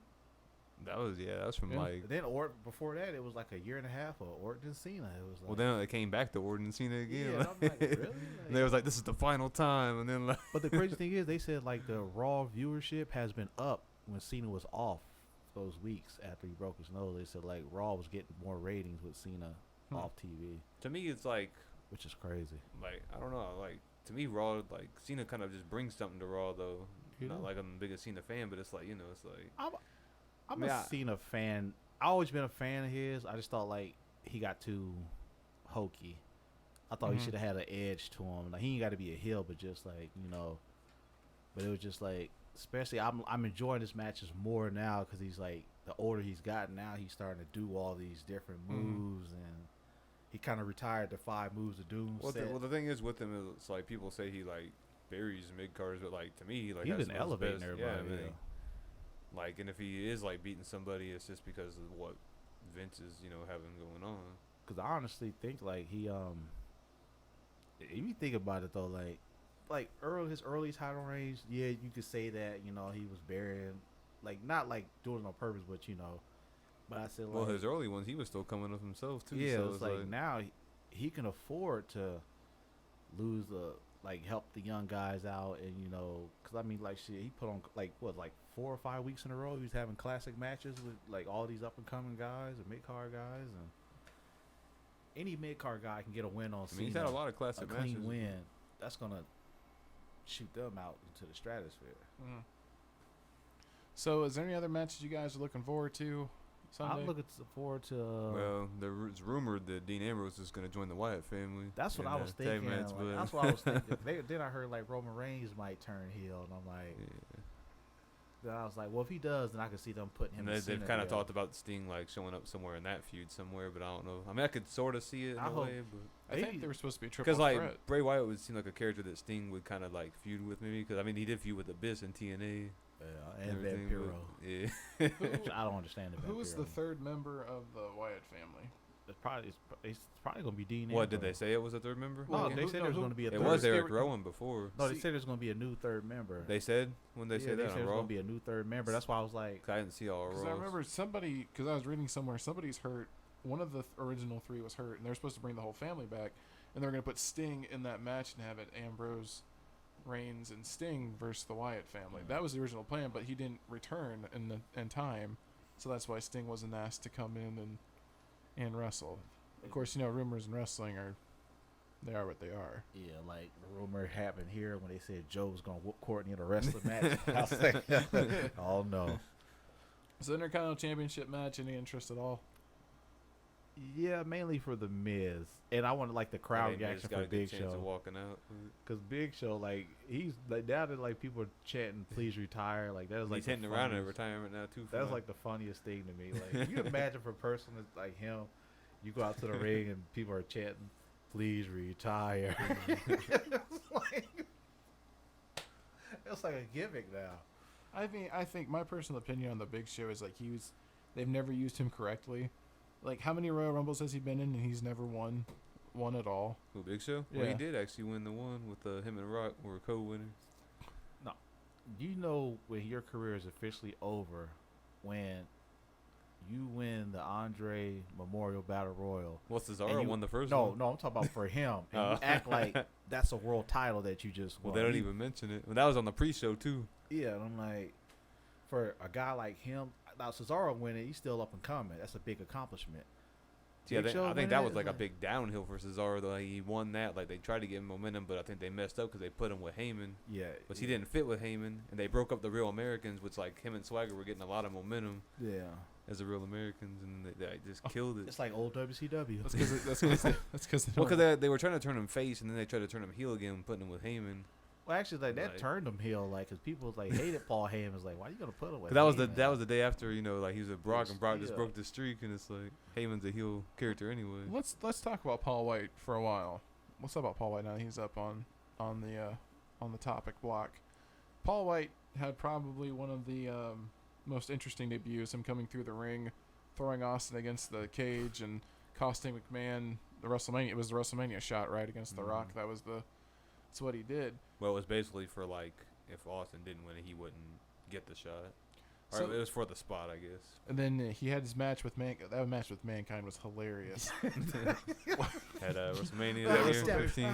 That was from Yeah. like. Then Orton before that it was like a year and a half of Orton and Cena. It was like, Well, then it came back to Orton and Cena again. yeah, and I'm like, really? And they was like, "This is the final time," and then like. But the crazy thing is, they said like the Raw viewership has been up when Cena was off those weeks after he broke his nose. They said like Raw was getting more ratings with Cena off TV, To me, it's like which is crazy. I don't know, like to me, Raw like Cena kind of just brings something to Raw though. You Not know? like I'm the biggest Cena fan, but it's like it's like I'm Yeah. a Cena fan. I always been a fan of his. I just thought like he got too hokey. I thought he Mhm. should have had an edge to him. Like he ain't got to be a heel, but just like But it was just like, especially I'm enjoying his matches more now because he's like the older he's gotten now, he's starting to do all these different moves and he kind of retired the 5 moves of doom. well, set. the thing is with him is it's like people say he like buries mid cards, but like to me like He's that's been one of his elevating best- everybody. Yeah, I mean, Yeah. like and if he is like beating somebody, it's just because of what Vince is having going on. Because I honestly think like he if you think about it though, like his early title reigns, yeah, you could say that he was burying, like not like doing it on purpose, but but I said like, Well, his early ones, he was still coming up himself too. yeah, so it's like now he can afford to lose help the young guys out, and because I mean like shit, he put on like 4 or 5 weeks in a row. He was having classic matches with like all these up and coming guys and mid card guys, and any mid card guy can get a win on. I mean, he's had a lot of a classic clean matches. win. That's gonna shoot them out into the stratosphere. Mhm. So, is there any other matches you guys are looking forward to Sunday? I'm looking forward to. Well, it's rumored that Dean Ambrose is going to join the Wyatt family. That's what in I the was tag thinking. match, but- That's what I was thinking. Then I heard like Roman Reigns might turn heel, and I'm like, Yeah. then I was like, well, if he does, then I can see them putting him. And and they've Cena kind of together. talked about Sting like showing up somewhere in that feud somewhere, but I don't know. I mean, I could sort of see it in I a hope- way, but I Maybe- think they were supposed to be triple because like threat. Bray Wyatt would seem like a character that Sting would kind of like feud with maybe. Because I mean, he did feud with Abyss and TNA. Yeah, and everything, Vampiro. but- Yeah. Which I don't understand the Who is the Vampiro. third member of the Wyatt family? It's probably gonna be Dean. What did they Ambrose. say? It was a third member. No, Again? they Who- said no, there's who- going to be a It third. was they Eric were- Rowan before. No, they See- said there's going to be a new third member. They said when they yeah, said they that said on there's Raw. going to be a new third member. That's why I was like, 'Cause I didn't see all Because Raw. I remember somebody, because I was reading somewhere, somebody's hurt. One of the original 3 was hurt, and they're supposed to bring the whole family back, and they're going to put Sting in that match and have it Ambrose, Reigns, and Sting versus the Wyatt family. Yeah. That was the original plan, but he didn't return in time, so that's why Sting wasn't asked to come in and wrestle. Of course, rumors in wrestling are what they are. yeah, like the rumor happened here when they said Joe was going to whoop Courtney in a wrestling match. I was like, oh no. So Intercontinental Championship match, any interest at all? Yeah, mainly for the Miz, and I wanted like the I crowd think Miz reaction got for a good Big chance of Show, walking out. because Big Show like he's like now that like people are chanting "Please retire," like that is like He's hitting the around in funniest- retirement now too. That's like the funniest thing to me. Like, you imagine for a person that's like him, you go out to the ring and people are chanting, "Please retire." It's like a gimmick now. I think my personal opinion on the Big Show is like they've never used him correctly. Like, how many Royal Rumbles has he been in, and he's never won at all? Who, Big Show? Well, he Yeah. did actually win the one with him and Rock were co-winners. You know when your career is officially over when you win the Andre Memorial Battle Royal. Well, Cesaro you- won the first No, one. no, I'm talking about for him. And you act like that's a world title that you just Well, won. they don't even mention it. Well, that was on the pre-show too. Yeah, and I'm like, for a guy like him, now Cesaro winning, he's still up and coming. That's a big accomplishment. Yeah, Big Show I think winning that it was is like a big downhill for Cesaro. Though he won that, like they tried to give him momentum, but I think they messed up because they put him with Heyman, Yeah, but he didn't fit with Heyman, and they broke up the Real Americans, which like him and Swagger were getting a lot of momentum Yeah, as the Real Americans, and they just killed it. it's like old WCW. That's because Well, because they were trying to turn him face, and then they tried to turn him heel again, putting him with Heyman. Well, actually, like that Like- turned him heel, like, because people like hated Paul Heyman. Was like, why you gonna put him with? 'Cause that was Heyman? the day after, you know, like he was with Brock, and Brock just Yeah. broke the streak, and it's like Heyman's a heel character anyway. Let's talk about Paul White for a while. Let's talk about Paul White now. That he's up on the topic block. Paul White had probably one of the most interesting debuts. Him coming through the ring, throwing Austin against the cage, and costing McMahon the WrestleMania. It was the WrestleMania shot right against The Rock. That's what he did. Well, it was basically for like if Austin didn't win it, he wouldn't get the shot. Or So- it was for the spot, I guess. And then he had his match with That match with Mankind was hilarious. At WrestleMania that year, 15.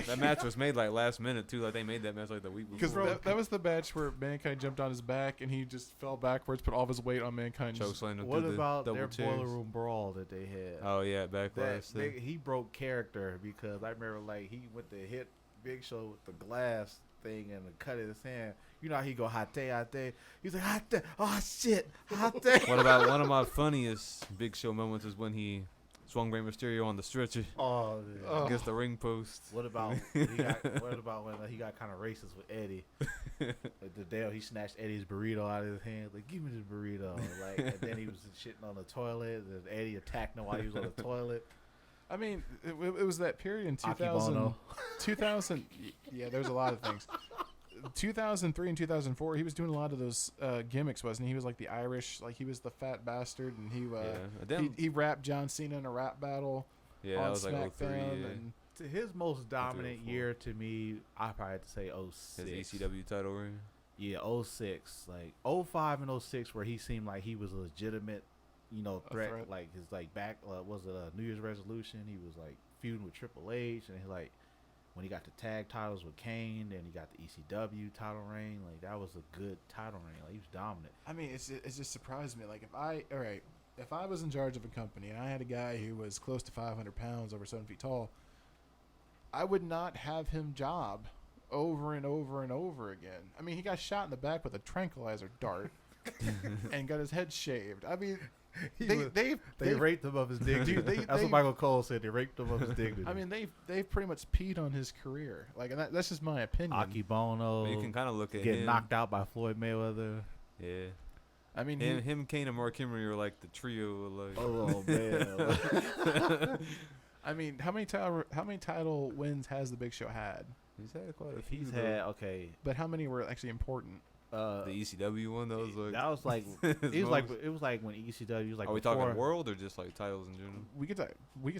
That match was made like last minute too. Like they made that match like the week Because before. that was the match where Mankind jumped on his back and he just fell backwards, put all of his weight on Mankind. Chokeslam What through the about double their chairs. boiler room brawl that they had? Oh yeah, backlash. He broke character because I remember like he went to hit Big Show with the glass thing and the cut in his hand. You know how he go hot day. He's like hot day. Oh shit, hot day. What about one of my funniest Big Show moments is when he swung Rey Mysterio on the stretcher Oh, yeah. against the ring post. What about when he got kind of racist with Eddie? Like the day he snatched Eddie's burrito out of his hand, like give me this burrito. Like, and then he was shitting on the toilet. And Eddie attacked him while he was on the toilet. I mean, it was that period in 2000. Akebono. 2000. Yeah, there's a lot of things. 2003 and 2004, he was doing a lot of those gimmicks, wasn't he? He was like the Irish, like he was the fat bastard, and he rapped John Cena in a rap battle Yeah, on that was like SmackDown. 03. Yeah. And To his most dominant 04. year to me, I probably have to say 06. His ECW title reign. Yeah, 06. Like 05 and 06 where he seemed like he was a legitimate, threat. threat. Like his back was it a New Year's resolution? He was like feuding with Triple H, and he like when he got the tag titles with Kane, and he got the ECW title reign. Like that was a good title reign. Like he was dominant. I mean, it just surprised me. Like if I was in charge of a company and I had a guy who was close to 500 pounds, over 7 feet tall, I would not have him job over and over and over again. I mean, he got shot in the back with a tranquilizer dart and got his head shaved. I mean, They raped him of his dignity. That's what Michael Cole said. They raped him of his dignity. I mean, they've pretty much peed on his career. Like, and that's just my opinion. Akebono But you can kind of look at getting him. knocked out by Floyd Mayweather. Yeah. I mean, Him, Kane, and Mark Henry are like the trio. Like, Oh man. I mean, how many title wins has the Big Show had? he's had quite a few. He's though. had okay. But how many were actually important? The ECW one that was like. That was like his it was most- like when ECW was like. Are we before- talking world or just like titles in general? We could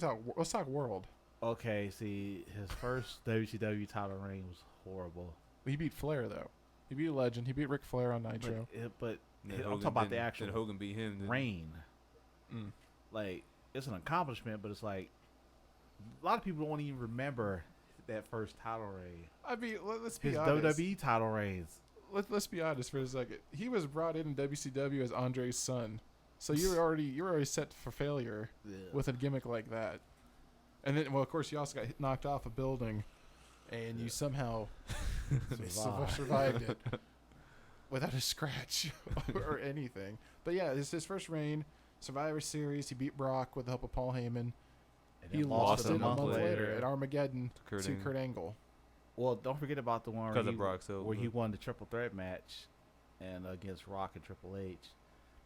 talk. Let's talk world. Okay, see, his first WCW title reign was horrible. He beat Flair though. He beat a legend. He beat Ric Flair on Nitro. But Then I'm Hogan talking about the didn't- actual Then Hogan beat him. Then. reign. Mm. Like it's an accomplishment, but it's like a lot of people don't even remember that first title reign. I mean, let's be His honest. WWE title reigns. Let's be honest for a second. He was brought in WCW as Andre's son, so you're already set for failure with a gimmick like that. And then, well, of course, you also got knocked off a building, and you somehow survived it without a scratch or anything. But yeah, it's his first reign, Survivor Series. He beat Brock with the help of Paul Heyman. And He then lost a it a month month later later at Armageddon Kurt to Angle. Kurt Angle. Well, don't forget about the one Because of Brock's help, where he but- won the triple threat match and against Rock and Triple H.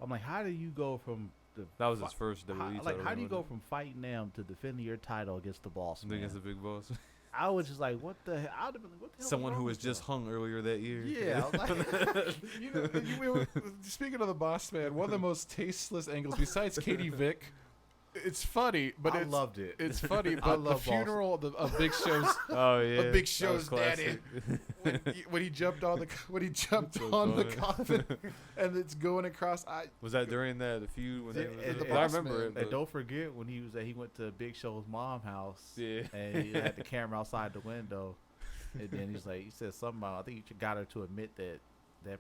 I'm like, how do you go from the That was his first WWE how, title. like how do you reign, go wasn't from fighting them to defending your title against the boss it? man? Against the big boss. I was just like, what the hell? I'd have been like, what the hell? Someone is who wrong was with just you? hung earlier that year. Yeah, I was like, Speaking of the boss man, one of the most tasteless angles besides Katie Vick It's funny, but I loved it. It's funny, I but the love Boston. funeral of Big Show's Oh yeah, Big that Show's was daddy classic. when he jumped on So on the funny. coffin and it's going across. Was that during the feud? When Yeah, they and was the I Boss remember Man. it. And But don't forget when he went to Big Show's mom house. Yeah. And he had the camera outside the window, and then he said something about, I think he got her to admit that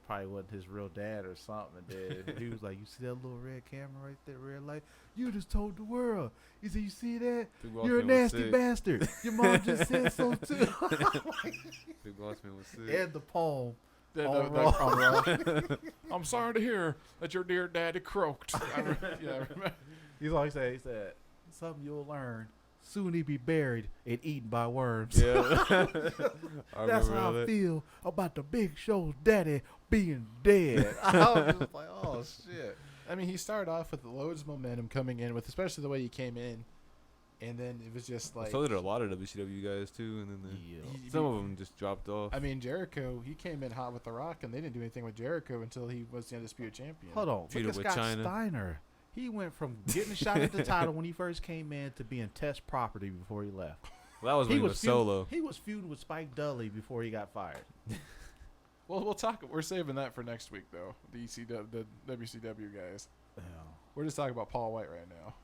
probably wasn't his real dad or something. And then he was like, "You see that little red camera right there, red light? You just told the world." He said, "You see that? Big You're a Bossman was nasty sick. bastard. Your mom just said so too." Big Bossman was sick. And the poem. That- On that- on Raw. I'm sorry to hear that your dear daddy croaked. I remember. He's always said, "Something you'll learn. Soon he be buried and eaten by worms." Yeah. I That's remember how I that. feel about the Big Show's daddy being dead. I was just like, oh shit. I mean, he started off with loads of momentum coming in with, especially the way he came in, and then it was just like. So did a lot of WCW guys too, and then some of them just dropped off. I mean, Jericho, he came in hot with The Rock, and they didn't do anything with Jericho until he was the Undisputed Champion. Hold on. Feuded Look at with Scott China. Steiner. He went from getting a shot at the title when he first came in to being test property before he left. Well, that was when he was solo. He was feuding with Spike Dudley before he got fired. Well, we'll talk. We're saving that for next week, though. The the WCW guys. Yeah. We're just talking about Paul White right now.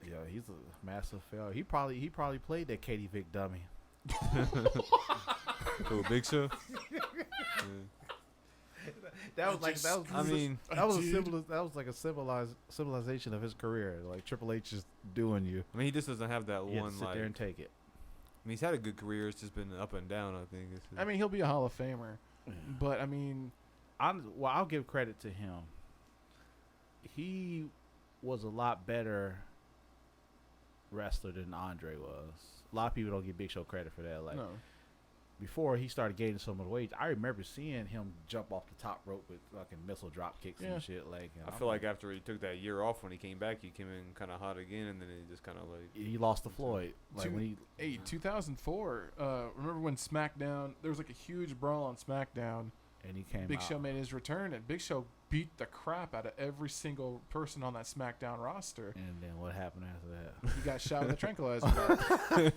Yeah, he's a massive failure. He probably played that Katie Vick dummy. Cool, Big Show. Yeah. That was I mean, that was like a civilization of his career. Like Triple H is doing you. I mean, he just doesn't have that You have one to sit like. there and take it. I mean, he's had a good career. It's just been up and down. I think. I mean, he'll be a Hall of Famer, but I mean, I'll give credit to him. He was a lot better wrestler than Andre was. A lot of people don't give Big Show credit for that. Like no. before he started gaining so much weight, I remember seeing him jump off the top rope with fucking missile drop kicks Yeah. and shit. Like I feel like after he took that year off, when he came back, he came in kind of hot again, and then he just kind of like. he lost to Floyd. Like when he 2004. Remember when SmackDown? There was like a huge brawl on SmackDown. and he came Big out. Show made his return, and Big Show beat the crap out of every single person on that SmackDown roster. And then what happened after that? He got shot with a tranquilizer gun.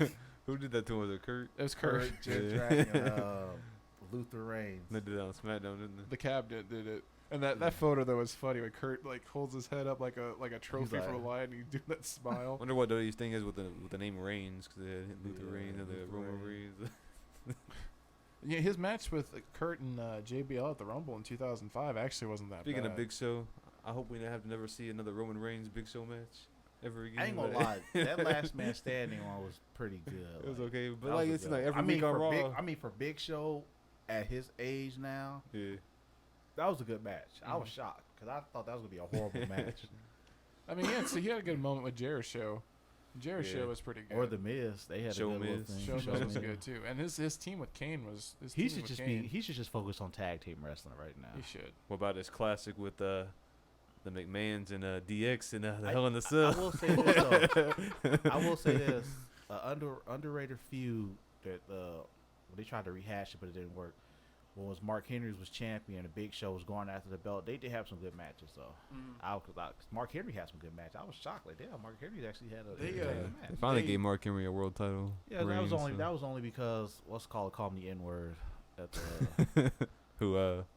Who did that to him? Was it Kurt? It was Kurt. Jet Yeah. Dragon, Luther Reigns. They did that on SmackDown, didn't they? The cabinet did it. And that photo though was funny when Kurt like holds his head up like a trophy like- for a lion and he's doing that smile. Wonder what WWE's thing is with the name Reigns, because they had Luther Yeah, Reigns and the Luther Roman Reigns. Reigns. Yeah, his match with Kurt and JBL at the Rumble in 2005 actually wasn't that Speaking bad. of Big Show, I hope we have to never see another Roman Reigns Big Show match ever again. I ain't gonna but- lie, that last man standing one was pretty good. It was Like, okay, but that like was it's a like good every one. week on Raw. For Big Show at his age now, Yeah. that was a good match. I was shocked because I thought that was gonna be a horrible match. I mean, yeah, so he had a good moment with Jericho. Jericho Yeah. was pretty good. Or the Miz, they had Show a good little Miz. thing. Show Show Miz was Miz. good too, and his team with Kane was. He should just be. He should just focus on tag team wrestling right now. He should. What about his classic with the McMahons and DX and the Hell in the I Cell? will say this though. I will say this: underrated feud that when they tried to rehash it but it didn't work. Was Mark Henry was champion and the Big Show was going after the belt. They did have some good matches though. Mark Henry had some good matches. I was shocked. Like, damn, Mark Henry actually had a They, good They match. finally gave Mark Henry a world title. Yeah, that reign, was only so- because called me the N word at the Who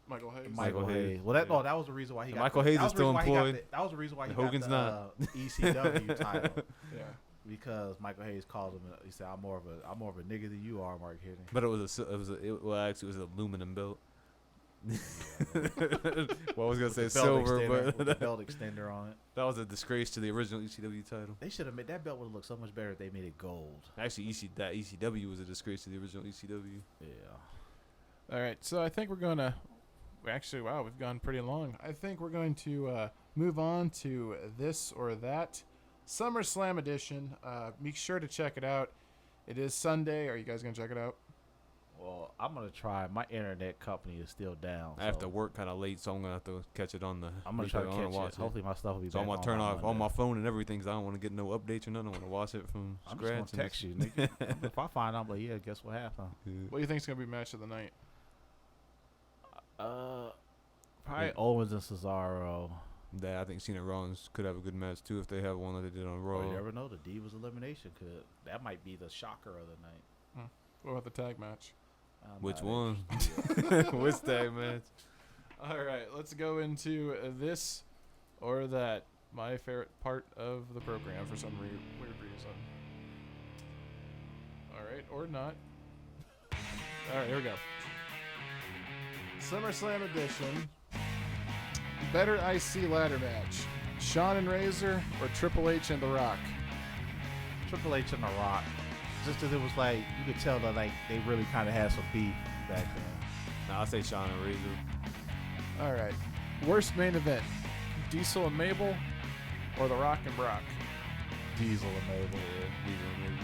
Michael Hayes. Michael Hayes. Hayes. Well, that Yeah. that was the reason why he And got Michael the, Hayes that is was the reason still why he got employed. the- That was the reason why he Hogan's got the ECW title Yeah. because Michael Hayes called him. He said, "I'm more of a nigga than you are, Mark Henry." But actually it was an aluminum belt. Well, I was gonna say With the belt silver, extender- but with the belt extender on it. that was a disgrace to the original ECW title. They should have made that belt would look so much better if they made it gold. Actually, ECW was a disgrace to the original ECW. Yeah. All right, so I think we're going to actually, wow, we've gone pretty long. I think we're going to move on to this or that SummerSlam edition. Make sure to check it out. It is Sunday. Are you guys going to check it out? Well, I'm gonna try. My internet company is still down. I have to so work kind of late, so I'm gonna have to catch it on the. I'm gonna try to replay. I wanna catch watch it. Hopefully, my stuff will be So back I'm gonna on turn by off all Monday. my phone and everything, because I don't want to get no updates or nothing. I want to watch it from I'm scratch. just gonna text you. Nigga. If I find out, I'm like, yeah, guess what happened? What do you think is going to be match of the night? Probably Owens and Cesaro. that I think Cena and Rollins could have a good match too if they have one like they did on Raw. Oh, you never know. The Divas elimination that might be the shocker of the night. What about the tag match? I'm Which not one? interested. Which tag match? All right, let's go into this or that. My favorite part of the program for some weird reason. All right, or not. All right, here we go. SummerSlam edition. Better IC ladder match: Shawn and Razor or Triple H and The Rock? Triple H and The Rock. Just because it was like, you could tell that like they really kind of had some beef back then. Nah, I say Shawn and Razor. All right. Worst main event: Diesel and Mabel or The Rock and Brock? Diesel and Mabel. Yeah, Diesel maybe.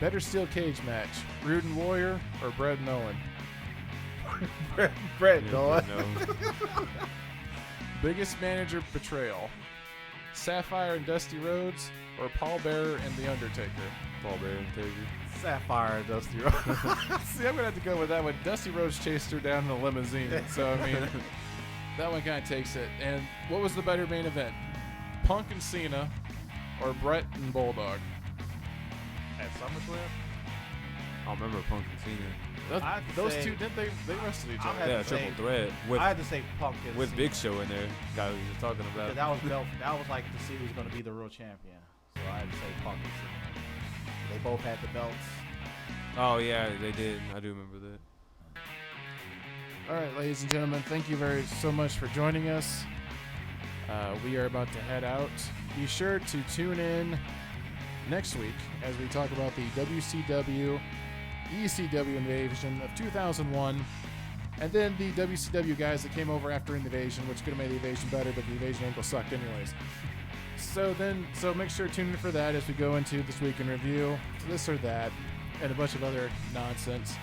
Better steel cage match: Rude and Warrior or Bret and Owen? Brett, Yeah, dog. no. Biggest manager betrayal: Sapphire and Dusty Rhodes or Paul Bearer and The Undertaker? Paul Bearer and Taker. Sapphire and Dusty Rhodes. See, I'm gonna have to go with that one. Dusty Rhodes chased her down in a limousine, so I mean, that one kind of takes it. And what was the better main event: Punk and Cena or Bret and Bulldog? At SummerSlam? I remember Punk and Cena. Those two, didn't they wrestled each I'll other? have Yeah, to say- triple threat with I had to say Punk and with Cena. Big Show in there. Guy we were talking Because about. that was like to see who's going to be the real champion. So I had to say Punk and Cena. They both had the belts. Oh yeah, they did. I do remember that. All right, ladies and gentlemen, thank you so much for joining us. We are about to head out. Be sure to tune in next week as we talk about the WCW, ECW invasion of 2001, and then the WCW guys that came over after Invasion, which could have made the Invasion better, but the Invasion angle sucked anyways. So make sure to tune in for that as we go into This Week in Review, this or that, and a bunch of other nonsense.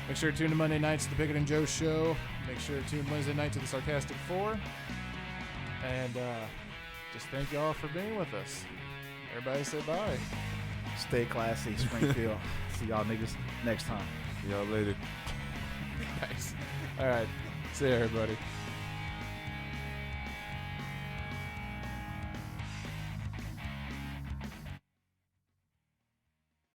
Make sure to tune in Monday nights to the Pickett and Joe Show. Make sure to tune in Wednesday night to the Sarcastic Four. And just thank y'all for being with us. Everybody say bye. Stay classy, Springfield. See y'all niggas next time. See y'all later. Nice. All right. See you, everybody.